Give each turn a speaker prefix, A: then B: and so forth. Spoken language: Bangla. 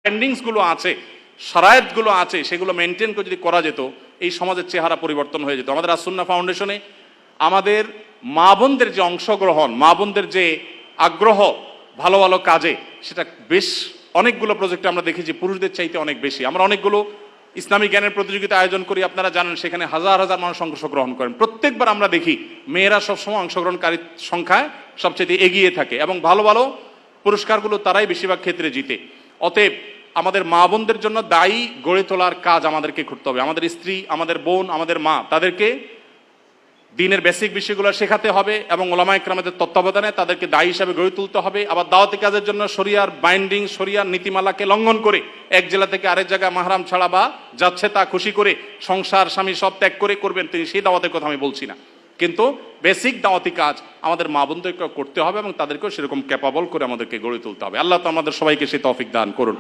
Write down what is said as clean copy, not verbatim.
A: স্ট্যান্ডিংসগুলো আছে, শরায়েতগুলো আছে, সেগুলো মেনটেন করে যদি করা যেত, এই সমাজের চেহারা পরিবর্তন হয়ে যেত। আমাদের আসুন্নাহ ফাউন্ডেশনে আমাদের মা বোনদের যে অংশগ্রহণ, মা বোনদের যে আগ্রহ ভালো ভালো কাজে, সেটা বেশ অনেকগুলো প্রজেক্টে আমরা দেখেছি পুরুষদের চাইতে অনেক বেশি। আমরা অনেকগুলো ইসলামিক জ্ঞানের প্রতিযোগিতা আয়োজন করি, আপনারা জানেন, সেখানে হাজার হাজার মানুষ অংশগ্রহণ করেন। প্রত্যেকবার আমরা দেখি মেয়েরা সবসময় অংশগ্রহণকারীর সংখ্যায় সবচেয়ে এগিয়ে থাকে এবং ভালো ভালো পুরস্কারগুলো তারাই বেশিরভাগ ক্ষেত্রে জিতে। অতএব আমাদের মা বোনদের জন্য দায়ী গড়ে তোলার কাজ আমাদেরকে করতে হবে। আমাদের স্ত্রী, আমাদের বোন, আমাদের মা, তাদেরকে দিনের বেসিক বিষয়গুলো শেখাতে হবে এবং ওলামায়ে কেরামদের তত্ত্বাবধানে তাদেরকে দায়ী হিসাবে গড়ে তুলতে হবে। আবার দাওয়াতি কাজের জন্য শরিয়ার বাইন্ডিং, শরিয়ার নীতিমালাকে লঙ্ঘন করে এক জেলা থেকে আরেক জায়গায় মাহরাম ছাড়া বা যাচ্ছে তা খুশি করে সংসার স্বামী সব ত্যাগ করে করবেন তিনি, সেই দাওয়াতের কথা আমি বলছি না, কিন্তু বেসিক দাওয়াতি কাজ আমাদের মা বোনদেরকে করতে হবে এবং তাদেরকেও সেরকম ক্যাপাবল করে আমাদেরকে গড়ে তুলতে হবে। আল্লাহ তো আমাদের সবাইকে সেই তৌফিক দান করুন।